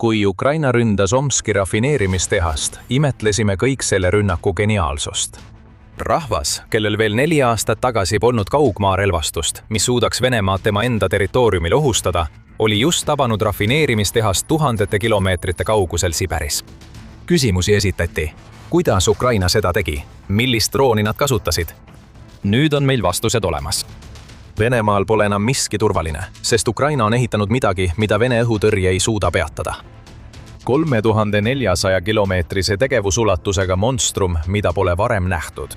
Kui Ukraina ründas Omski rafineerimistehast, imetlesime kõik selle rünnaku geniaalsust. Rahvas, kellel veel 4 aastat tagasi polnud kaugmaarelvastust, mis suudaks Venemaad tema enda territooriumil ohustada, oli just tabanud rafineerimistehast tuhandete kilomeetrite kaugusel Siberis. Küsimusi esitati. Kuidas Ukraina seda tegi? Millist drooni nad kasutasid? Nüüd on meil vastused olemas. Venemaal pole enam miski turvaline, sest Ukraina on ehitanud midagi, mida Vene õhutõrje ei suuda peatada. 3400 kilomeetrise tegevusulatusega monstrum, mida pole varem nähtud.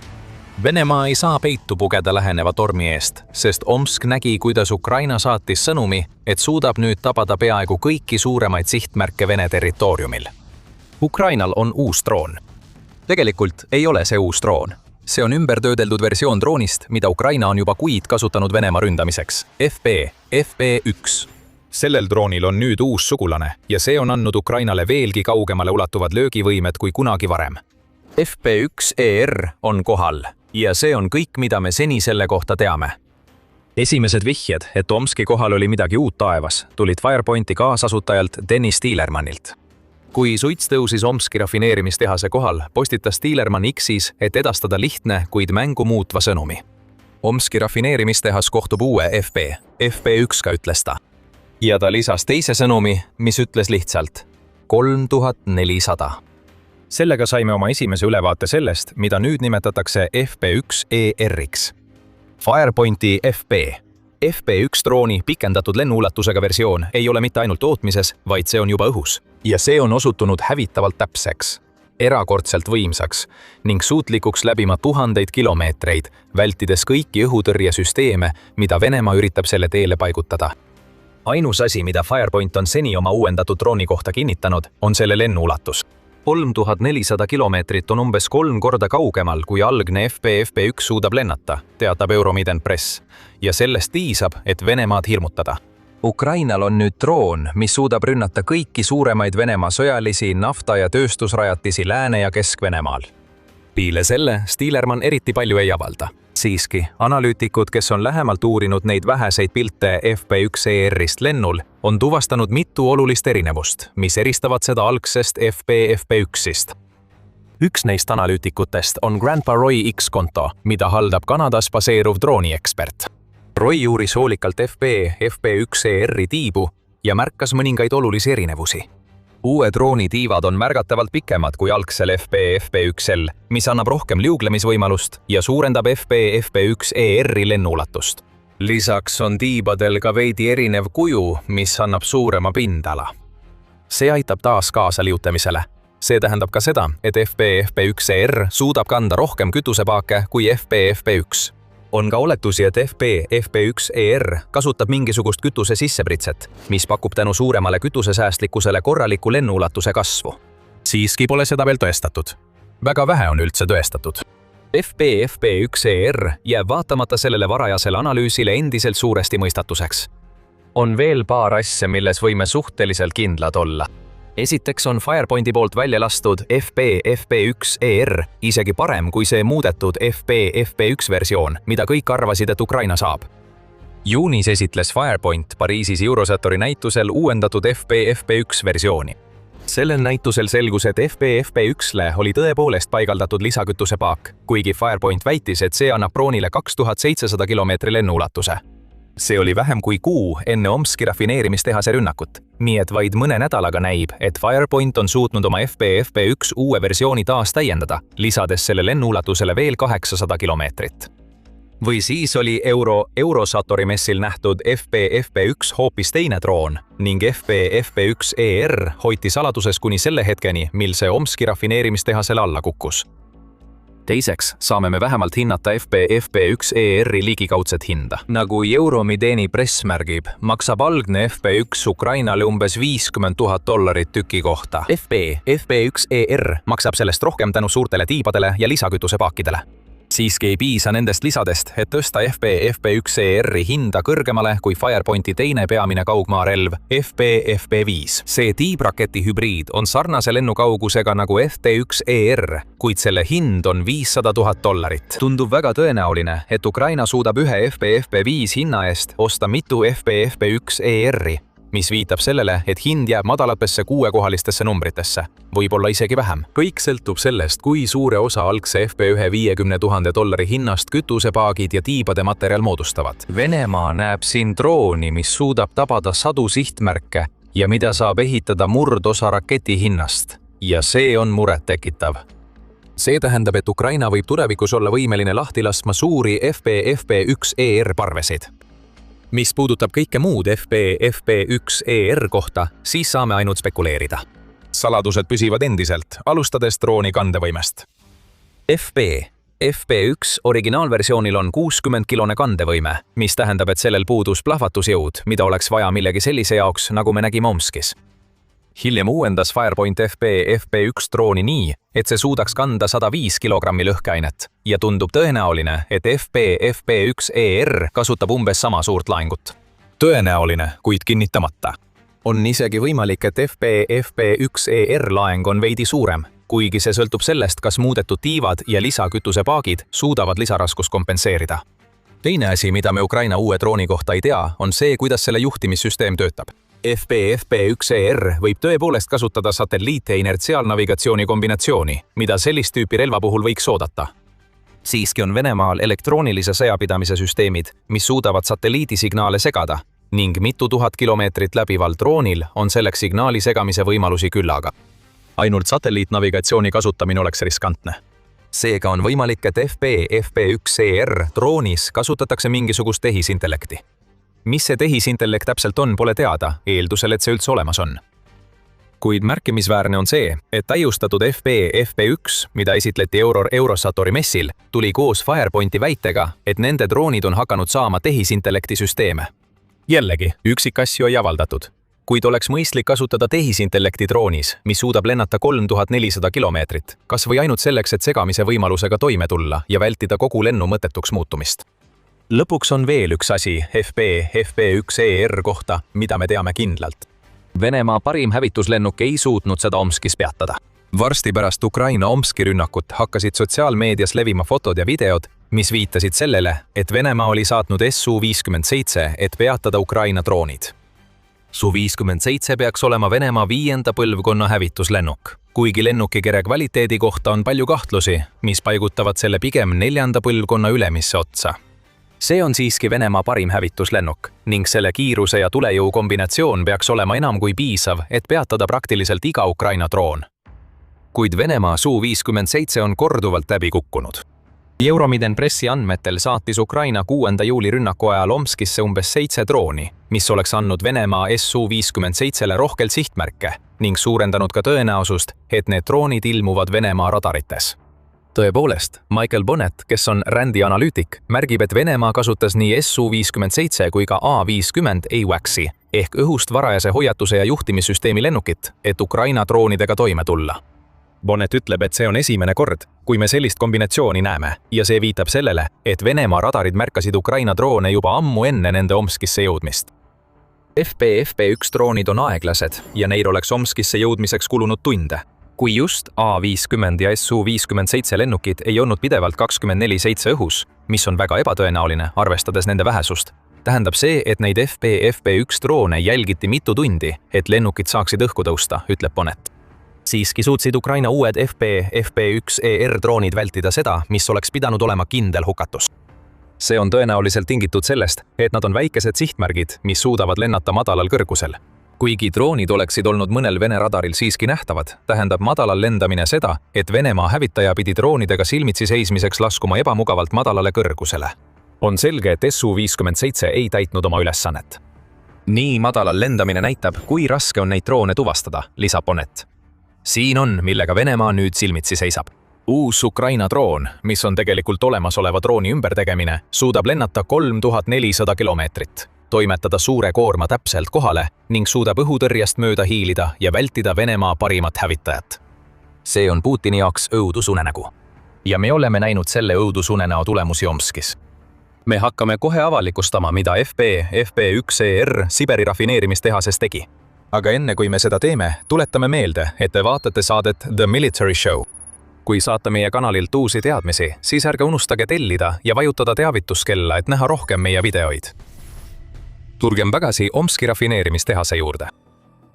Venemaa ei saa peitu pugeda läheneva tormi eest, sest Omsk nägi, kuidas Ukraina saatis sõnumi, et suudab nüüd tabada peaaegu kõiki suuremaid sihtmärke Vene territooriumil. Ukrainal on uus droon. Tegelikult ei ole see uus droon. See on ümbertöödeldud versioon droonist, mida Ukraina on juba kuid kasutanud Venemaa ründamiseks. FP1. Sellel droonil on nüüd uus sugulane ja see on andnud Ukrainale veelgi kaugemale ulatuvad löögivõimed kui kunagi varem. FP1ER on kohal ja see on kõik, mida me seni selle kohta teame. Esimesed vihjed, et Omski kohal oli midagi uut taevas, tulid Firepointi kaasasutajalt Dennis Tielermanilt. Kui suits tõusis Omski rafineerimistehase kohal, postitas Tielerman X-is, et edastada lihtne, kuid mängu muutva sõnumi. Omski rafineerimistehas kohtub uue FP1-ga, ütles ta. Ja ta lisas teise sõnumi, mis ütles lihtsalt 3400. Sellega saime oma esimese ülevaate sellest, mida nüüd nimetatakse FP1ER-iks. Firepointi FP1 drooni pikendatud lennuulatusega versioon ei ole mitte ainult tootmises, vaid see on juba õhus. Ja see on osutunud hävitavalt täpseks, erakordselt võimsaks ning suutlikuks läbima tuhandeid kilomeetreid, vältides kõiki õhutõrjesüsteeme, mida Venemaa üritab selle teele paigutada. Ainus asi, mida Firepoint on seni oma uuendatud drooni kohta kinnitanud, on selle lennuulatus. 3400 kilomeetrit on umbes 3 korda kaugemal, kui algne FP1 suudab lennata, teatab Euromiden Press, ja sellest piisab, et Venemaad hirmutada. Ukrainal on nüüd droon, mis suudab rünnata kõiki suuremaid Venemaa sõjalisi, nafta- ja tööstusrajatisi Lääne- ja Kesk-Venemaal. Peale selle Tielerman eriti palju ei avalda. Siiski, analüütikud, kes on lähemalt uurinud neid väheseid pilte FP1ER-ist lennul, on tuvastanud mitu olulist erinevust, mis eristavad seda algsest FP1-ist. Üks neist analüütikutest on Grandpa Roy X-konto, mida haldab Kanadas baseeruv drooniekspert. Roy uuris hoolikalt FP1ER-i tiibu ja märkas mõningaid olulisi erinevusi. Uue drooni tiivad on märgatavalt pikemad kui algsel FP1-l, mis annab rohkem liuglemisvõimalust ja suurendab FP1ER-i lennuulatust. Lisaks on tiibadel ka veidi erinev kuju, mis annab suurema pindala. See aitab taas kaasa liutamisele. See tähendab ka seda, et FP1ER suudab kanda rohkem kütusepaake kui FP1. On ka oletusi, et FP1ER kasutab mingisugust kütuse sissepritset, mis pakub tänu suuremale kütusesäästlikkusele korraliku lennuulatuse kasvu. Siiski pole seda veel tõestatud. Väga vähe on üldse tõestatud. FP1ER jääb vaatamata sellele varajasele analüüsile endiselt suuresti mõistatuseks. On veel paar asja, milles võime suhteliselt kindlad olla. Esiteks on Firepointi poolt välja lastud FP1ER isegi parem kui see muudetud FP1 versioon, mida kõik arvasid, et Ukraina saab. Juunis esitles Firepoint Pariisis Eurosatori näitusel uuendatud FP1 versiooni. Sellel näitusel selgus, et FP1-le oli tõepoolest paigaldatud lisakütusepaak, kuigi Firepoint väitis, et see annab droonile 2700 kilomeetri lennuulatuse. See oli vähem kui kuu enne Omski rafineerimistehase rünnakut, nii et vaid mõne nädalaga näib, et Firepoint on suutnud oma FP1 uue versiooni taas täiendada, lisades selle lennuulatusele veel 800 kilomeetrit. Või siis oli Eurosatori messil nähtud FP1 hoopis teine droon ning FP1ER hoiti saladuses kuni selle hetkeni, mil see Omski rafineerimistehasele alla kukkus. Teiseks saame me vähemalt hinnata FP1ER-i ligikaudset hinda. Nagu Euromideni press märgib, maksab algne FP1 Ukrainale umbes $50,000 tüki kohta. FP1ER maksab sellest rohkem tänu suurtele tiibadele ja lisakütusepaakidele. Siiski ei piisa nendest lisadest, et tõsta FP1ER-i hinda kõrgemale kui Firepointi teine peamine kaugmaarelv FP5. See tiibraketi hübriid on sarnase lennukaugusega nagu FT1ER, kuid selle hind on $500,000. Tundub väga tõenäoline, et Ukraina suudab ühe FP5 hinna eest osta mitu FP1ER-i, mis viitab sellele, et hind jääb madalatesse 6-kohalistesse numbritesse, võib-olla isegi vähem. Kõik sõltub sellest, kui suure osa algse FP1 $50 000 hinnast kütusepaagid ja tiibade materjal moodustavad. Venemaa näeb siin drooni, mis suudab tabada sadu sihtmärke ja mida saab ehitada murdosa raketi hinnast. Ja see on murettekitav. See tähendab, et Ukraina võib tulevikus olla võimeline lahti laskma suuri FP1ER parvesid. Mis puudutab kõike muud FP1ER kohta, siis saame ainult spekuleerida. Saladused püsivad endiselt, alustades drooni kandevõimest. FP1 originaalversioonil on 60-kilone kandevõime, mis tähendab, et sellel puudus plahvatusjõud, mida oleks vaja millegi sellise jaoks, nagu me nägime Omskis. Hiljem uuendas Firepoint FP1 drooni nii, et see suudaks kanda 105 kilogrammi lõhkeainet ja tundub tõenäoline, et FP1ER kasutab umbes sama suurt laengut. Tõenäoline, kuid kinnitamata. On isegi võimalik, et FP1ER laeng on veidi suurem, kuigi see sõltub sellest, kas muudetud tiivad ja lisakütusepaagid suudavad lisaraskust kompenseerida. Teine asi, mida me Ukraina uue drooni kohta ei tea, on see, kuidas selle juhtimissüsteem töötab. FP1ER võib tõepoolest kasutada satelliit- ja inertsiaalnavigatsiooni kombinatsiooni, mida sellist tüüpi relva puhul võiks oodata. Siiski on Venemaal elektroonilise sõjapidamise süsteemid, mis suudavad satelliidisignaale segada ning mitu tuhat kilomeetrit läbival droonil on selleks signaali segamise võimalusi küllaga. Ainult satelliitnavigatsiooni kasutamine oleks riskantne. Seega on võimalik, et FP1ER droonis kasutatakse mingisugust tehisintellekti. Mis see tehisintellekt täpselt on, pole teada, eeldusel, et see üldse olemas on. Kuid märkimisväärne on see, et täiustatud FP1, mida esitleti Eurosatori messil, tuli koos Firepointi väitega, et nende droonid on hakanud saama tehisintellekti süsteeme. Jällegi, üksikasju ei avaldatud, kuid oleks mõistlik kasutada tehisintellekti droonis, mis suudab lennata 3400 kilomeetrit, kas või ainult selleks, et segamise võimalusega toime tulla ja vältida kogu lennu mõttetuks muutumist. Lõpuks on veel üks asi FP1ER kohta, mida me teame kindlalt. Venemaa parim hävituslennuk ei suutnud seda Omskis peatada. Varsti pärast Ukraina Omski rünnakut hakkasid sotsiaalmeedias levima fotod ja videod, mis viitasid sellele, et Venemaa oli saatnud Su-57, et peatada Ukraina droonid. Su-57 peaks olema Venemaa 5. põlvkonna hävituslennuk, kuigi lennukikere kvaliteedi kohta on palju kahtlusi, mis paigutavad selle pigem 4. põlvkonna ülemisse otsa. See on siiski Venemaa parim hävituslennuk ning selle kiiruse ja tulejõu kombinatsioon peaks olema enam kui piisav, et peatada praktiliselt iga Ukraina droon. Kuid Venemaa Su-57 on korduvalt läbi kukkunud. Euromiden pressi andmetel saatis Ukraina 6. juuli rünnaku ajal Omskisse umbes 7 drooni, mis oleks andnud Venemaa Su-57-le rohkelt sihtmärke ning suurendanud ka tõenäosust, et need droonid ilmuvad Venemaa radarites. Tõepoolest, Michael Bonnet, kes on Randi analüütik, märgib, et Venemaa kasutas nii Su-57 kui ka A-50 AWACS-i ehk õhust varajase hoiatuse ja juhtimissüsteemi lennukit, et Ukraina droonidega toime tulla. Bonnet ütleb, et see on esimene kord, kui me sellist kombinatsiooni näeme ja see viitab sellele, et Venemaa radarid märkasid Ukraina droone juba ammu enne nende Omskisse jõudmist. FP1 droonid on aeglased ja neil oleks Omskisse jõudmiseks kulunud tunde. Kui just A-50 ja Su-57 lennukid ei olnud pidevalt 24/7 õhus, mis on väga ebatõenäoline, arvestades nende vähesust, tähendab see, et neid FP1 droone jälgiti mitu tundi, et lennukid saaksid õhku tõusta, ütleb Bonnet. Siiski suutsid Ukraina uued FP1ER droonid vältida seda, mis oleks pidanud olema kindel hukatus. See on tõenäoliselt tingitud sellest, et nad on väikesed sihtmärgid, mis suudavad lennata madalal kõrgusel. Kuigi droonid oleksid olnud mõnel Vene radaril siiski nähtavad, tähendab madalal lendamine seda, et Venemaa hävitaja pidi droonidega silmitsi seismiseks laskuma ebamugavalt madalale kõrgusele. On selge, et Su-57 ei täitnud oma ülesannet. Nii madalal lendamine näitab, kui raske on neid droone tuvastada, lisab Bonnet. Siin on, millega Venemaa nüüd silmitsi seisab. Uus Ukraina droon, mis on tegelikult olemasoleva drooni ümbertegemine, suudab lennata 3400 kilomeetrit, toimetada suure koorma täpselt kohale ning suudab õhutõrjest mööda hiilida ja vältida Venemaa parimat hävitajat. See on Putini jaoks õudusunenägu. Ja me oleme näinud selle õudusunenäo tulemusi Omskis. Me hakkame kohe avalikustama, mida FP1ER Siberi rafineerimistehases tegi. Aga enne kui me seda teeme, tuletame meelde, et te vaatate saadet The Military Show. Kui saate meie kanalilt uusi teadmisi, siis ärge unustage tellida ja vajutada teavituskella, et näha rohkem meie videoid. Tulgem tagasi Omski rafineerimistehase juurde.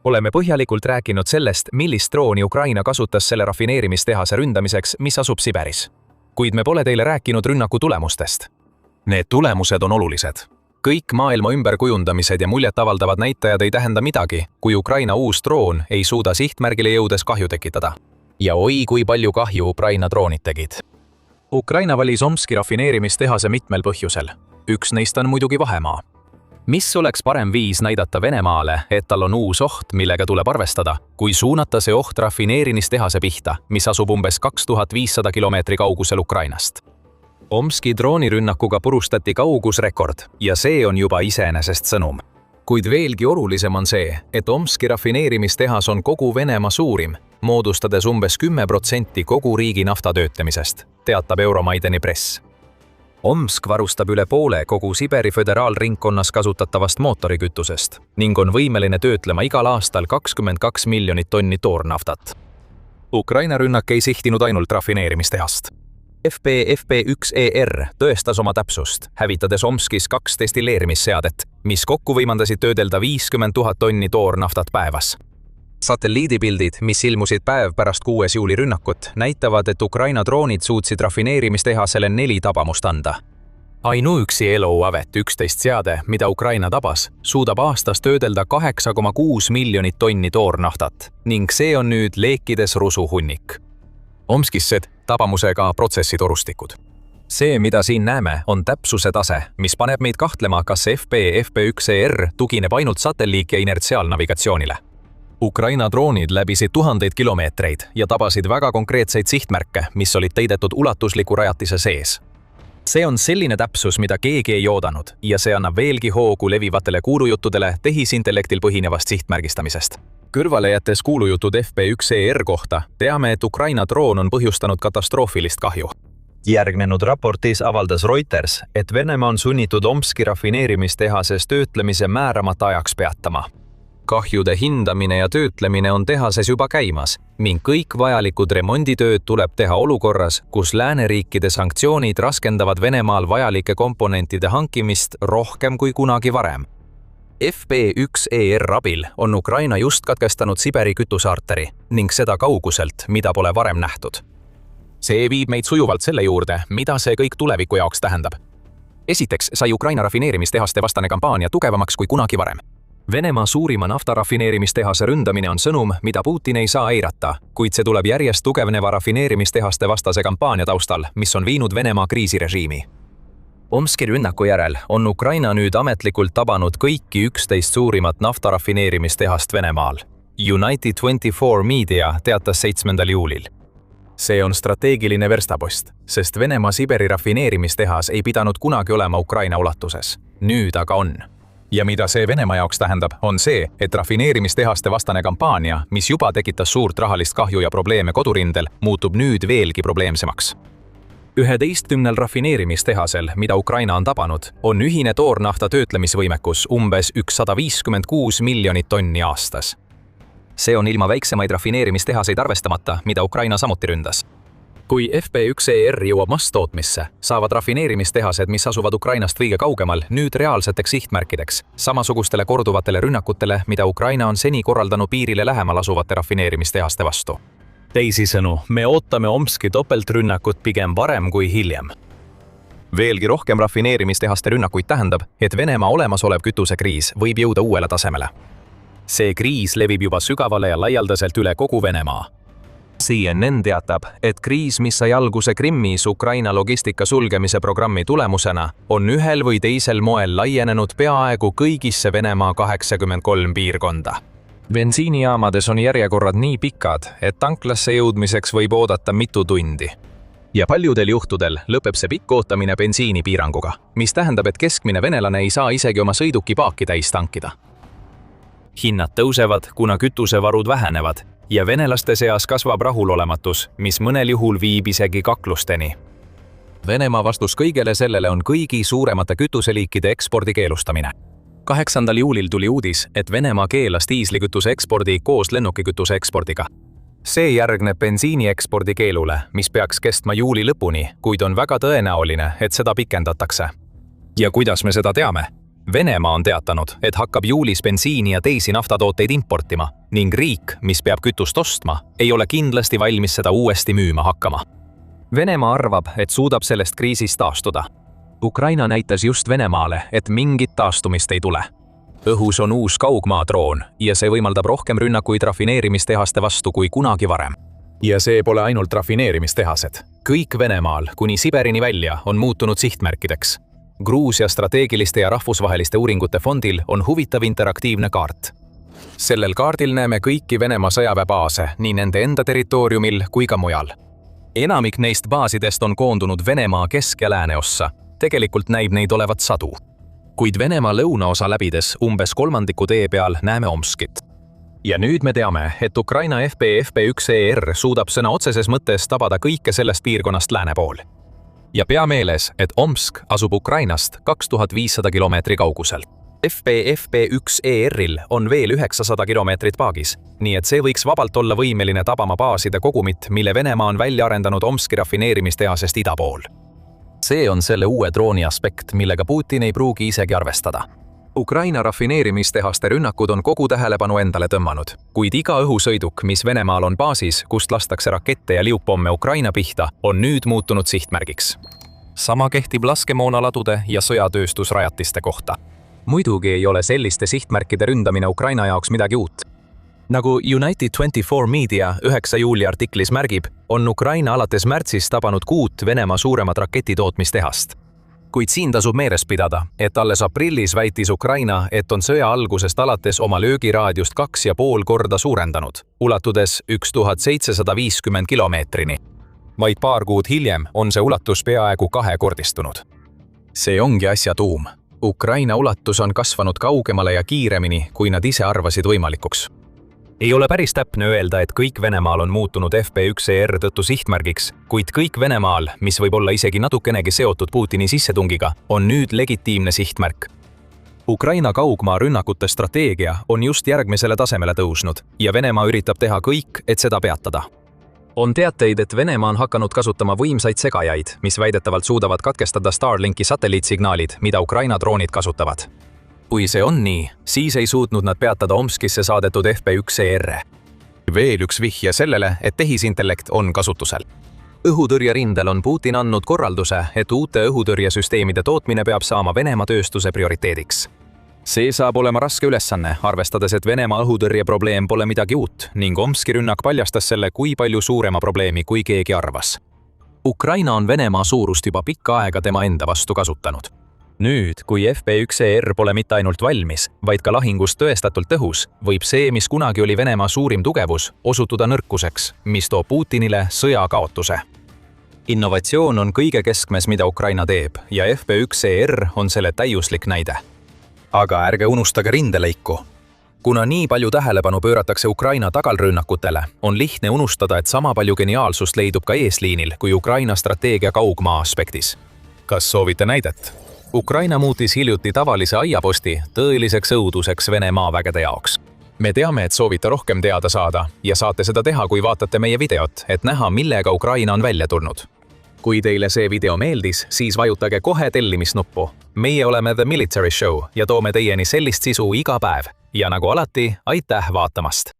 Oleme põhjalikult rääkinud sellest, millist drooni Ukraina kasutas selle rafineerimistehase ründamiseks, mis asub Siberis. Kuid me pole teile rääkinud rünnaku tulemustest. Need tulemused on olulised. Kõik maailma ümberkujundamised ja muljetavaldavad näitajad ei tähenda midagi, kui Ukraina uus droon ei suuda sihtmärgile jõudes kahju tekitada. Ja oi, kui palju kahju Ukraina droonid tegid. Ukraina valis Omski rafineerimistehase mitmel põhjusel. Üks neist on muidugi vahemaa. Mis oleks parem viis näidata Venemaale, et tal on uus oht, millega tuleb arvestada, kui suunata see oht rafineerimistehase pihta, mis asub umbes 2500 kilomeetri kaugusel Ukrainast. Omski droonirünnakuga purustati kaugusrekord ja see on juba iseenesest sõnum. Kuid veelgi olulisem on see, et Omski rafineerimistehas on kogu Venemaa suurim, moodustades umbes 10% kogu riigi nafta töötlemisest, teatab Euromaidani press. Omsk varustab üle poole kogu Siberi föderaalringkonnas kasutatavast mootorikütusest ning on võimeline töötlema igal aastal 22 miljonit tonni toornaftat. Ukraina rünnak ei sihtinud ainult rafineerimistehast. FP1ER tõestas oma täpsust, hävitades Omskis 2 destilleerimisseadet, mis kokku võimandasid töödelda 50 000 tonni toornaftat päevas. Satelliidipildid, mis ilmusid päev pärast 6. juuli rünnakut, näitavad, et Ukraina droonid suutsid rafineerimistehasele 4 tabamust anda. Ainuüksi Eloavet 11 seade, mida Ukraina tabas, suudab aastas töödelda 8,6 miljonit tonni toornaftat ning see on nüüd leekides rusuhunnik. Omskissed tabamusega protsessitorustikud. See, mida siin näeme, on täpsuse tase, mis paneb meid kahtlema, kas FP1ER tugineb ainult satelliik- ja inertsiaalnavigatsioonile. Ukraina droonid läbisid tuhandeid kilomeetreid ja tabasid väga konkreetseid sihtmärke, mis olid teidetud ulatusliku rajatise sees. See on selline täpsus, mida keegi ei oodanud ja see annab veelgi hoogu levivatele kuulujuttudele tehisintellektil põhinevast sihtmärgistamisest. Kõrvale jättes kuulujutud FP1ER kohta, teame, et Ukraina droon on põhjustanud katastroofilist kahju. Järgnenud raportis avaldas Reuters, et Venemaa on sunnitud Omski rafineerimistehases töötlemise määramata ajaks peatama. Kahjude hindamine ja töötlemine on tehases juba käimas ning kõik vajalikud remonditööd tuleb teha olukorras, kus lääneriikide sanktsioonid raskendavad Venemaal vajalike komponentide hankimist rohkem kui kunagi varem. FP1ER abil on Ukraina just katkestanud Siberi kütusearteri ning seda kauguselt, mida pole varem nähtud. See viib meid sujuvalt selle juurde, mida see kõik tuleviku jaoks tähendab. Esiteks sai Ukraina rafineerimistehaste vastane kampaania tugevamaks kui kunagi varem. Venemaa suurima naftarafineerimistehase ründamine on sõnum, mida Putin ei saa eirata, kuid see tuleb järjest tugevneva rafineerimistehaste vastase kampaania taustal, mis on viinud Venemaa kriisirežiimi. Omski rünnaku järel on Ukraina nüüd ametlikult tabanud kõiki 11 suurimat naftarafineerimistehast Venemaal. United24 Media teatas 7. juulil. See on strateegiline verstapost, sest Venemaa Siberi rafineerimistehas ei pidanud kunagi olema Ukraina ulatuses. Nüüd aga on. Ja mida see Venemaa jaoks tähendab, on see, et rafineerimistehaste vastane kampaania, mis juba tekitas suurt rahalist kahju ja probleeme kodurindel, muutub nüüd veelgi probleemsemaks. 11 rafineerimistehasel, mida Ukraina on tabanud, on ühine toornafta töötlemisvõimekus umbes 156 miljonit tonni aastas. See on ilma väiksemaid rafineerimistehaseid arvestamata, mida Ukraina samuti ründas. Kui FP1ER jõuab masstootmisse, saavad rafineerimistehased, mis asuvad Ukrainast kõige kaugemal, nüüd reaalseteks sihtmärkideks, samasugustele korduvatele rünnakutele, mida Ukraina on seni korraldanud piirile lähemal asuvate rafineerimistehaste vastu. Teisisõnu, me ootame Omski topeltrünnakut pigem varem kui hiljem. Veelgi rohkem rafineerimistehaste rünnakuid tähendab, et Venemaa olemasolev kütusekriis võib jõuda uuele tasemele. See kriis levib juba sügavale ja laialdaselt üle kogu Venemaa. CNN teatab, et kriis, mis sai alguse Krimmis Ukraina logistika sulgemise programmi tulemusena, on ühel või teisel moel laienenud peaaegu kõigisse Venemaa 83 piirkonda. Bensiinijaamades on järjekorrad nii pikad, et tanklasse jõudmiseks võib oodata mitu tundi. Ja paljudel juhtudel lõpeb see pikk ootamine bensiinipiiranguga, mis tähendab, et keskmine venelane ei saa isegi oma sõiduki paaki täis tankida. Hinnad tõusevad, kuna kütusevarud vähenevad ja venelaste seas kasvab rahulolematus, mis mõnel juhul viib isegi kaklusteni. Venemaa vastus kõigele sellele on kõigi suuremate kütuseliikide ekspordi keelustamine. 8. juulil tuli uudis, et Venemaa keelas diislikütuse ekspordi koos lennukikütuse ekspordiga. See järgneb bensiini ekspordi keelule, mis peaks kestma juuli lõpuni, kuid on väga tõenäoline, et seda pikendatakse. Ja kuidas me seda teame? Venemaa on teatanud, et hakkab juulis bensiini ja teisi naftatooteid importima ning riik, mis peab kütust ostma, ei ole kindlasti valmis seda uuesti müüma hakkama. Venemaa arvab, et suudab sellest kriisist taastuda. Ukraina näitas just Venemaale, et mingit taastumist ei tule. Õhus on uus kaugmaadroon ja see võimaldab rohkem rünnakuid rafineerimistehaste vastu kui kunagi varem. Ja see pole ainult rafineerimistehased. Kõik Venemaal kuni Siberini välja on muutunud sihtmärkideks. Gruusia strateegiliste ja rahvusvaheliste uuringute fondil on huvitav interaktiivne kaart. Sellel kaardil näeme kõiki Venemaa sõjaväebaase nii nende enda territooriumil kui ka mujal. Enamik neist baasidest on koondunud Venemaa kesk- ja lääneossa. Tegelikult näib neid olevat sadu. Kuid Venemaa lõunaosa läbides umbes kolmandiku tee peal näeme Omskit. Ja nüüd me teame, et Ukraina FP1ER suudab sõna otseses mõttes tabada kõike sellest piirkonnast lääne pool. Ja pea meeles, et Omsk asub Ukrainast 2500 kilomeetri kaugusel. FP1ER-il on veel 900 kilomeetrit paagis, nii et see võiks vabalt olla võimeline tabama baaside kogumit, mille Venemaa on välja arendanud Omski rafineerimistehasest ida pool. See on selle uue drooni aspekt, millega Putin ei pruugi isegi arvestada. Ukraina rafineerimistehaste rünnakud on kogu tähelepanu endale tõmmanud, kuid iga õhusõiduk, mis Venemaal on baasis, kust lastakse rakette ja liuppomme Ukraina pihta, on nüüd muutunud sihtmärgiks. Sama kehtib laskemoonaladude ja sõjatööstusrajatiste kohta. Muidugi ei ole selliste sihtmärkide ründamine Ukraina jaoks midagi uut. Nagu United24 Media 9. juuli artiklis märgib, on Ukraina alates märtsis tabanud 6 Venemaa suuremat raketitootmistehast. Kuid siin tasub meeles pidada, et alles aprillis väitis Ukraina, et on sõja algusest alates oma löögiraadiust 2,5 korda suurendanud, ulatudes 1750 kilomeetrini. Vaid paar kuud hiljem on see ulatus peaaegu kahekordistunud. See ongi asja tuum. Ukraina ulatus on kasvanud kaugemale ja kiiremini, kui nad ise arvasid võimalikuks. Ei ole päris täpne öelda, et kõik Venemaal on muutunud FP1ER tõttu sihtmärgiks, kuid kõik Venemaal, mis võib olla isegi natukenegi seotud Putini sissetungiga, on nüüd legitiimne sihtmärk. Ukraina kaugmaa rünnakute strateegia on just järgmisele tasemele tõusnud ja Venemaa üritab teha kõik, et seda peatada. On teateid, et Venemaa on hakanud kasutama võimsaid segajaid, mis väidetavalt suudavad katkestada Starlinki satelliitsignaalid, mida Ukraina droonid kasutavad. Kui see on nii, siis ei suutnud nad peatada Omskisse saadetud FP1ER. Veel üks vihje sellele, et tehisintellekt on kasutusel. Õhutõrjerindel on Putin andnud korralduse, et uute õhutõrjesüsteemide tootmine peab saama Venemaa tööstuse prioriteediks. See saab olema raske ülesanne, arvestades, et Venemaa õhutõrjeprobleem pole midagi uut ning Omski rünnak paljastas selle kui palju suurema probleemi, kui keegi arvas. Ukraina on Venemaa suurust juba pikka aega tema enda vastu kasutanud. Nüüd, kui FP1ER pole mitte ainult valmis, vaid ka lahingus tõestatult tõhus, võib see, mis kunagi oli Venemaa suurim tugevus, osutuda nõrkuseks, mis toob Putinile sõjakaotuse. Innovatsioon on kõige keskmes, mida Ukraina teeb, ja FP1ER on selle täiuslik näide. Aga ärge unustage rindeleiku. Kuna nii palju tähelepanu pööratakse Ukraina tagalrünnakutele, on lihtne unustada, et sama palju geniaalsust leidub ka eesliinil kui Ukraina strateegia kaugmaa aspektis. Kas soovite näidet? Ukraina muutis hiljuti tavalise aiaposti tõeliseks õuduseks Vene maavägede jaoks. Me teame, et soovite rohkem teada saada ja saate seda teha, kui vaatate meie videot, et näha, millega Ukraina on välja tulnud. Kui teile see video meeldis, siis vajutage kohe tellimisnuppu. Meie oleme The Military Show ja toome teieni sellist sisu iga päev. Ja nagu alati, aitäh vaatamast!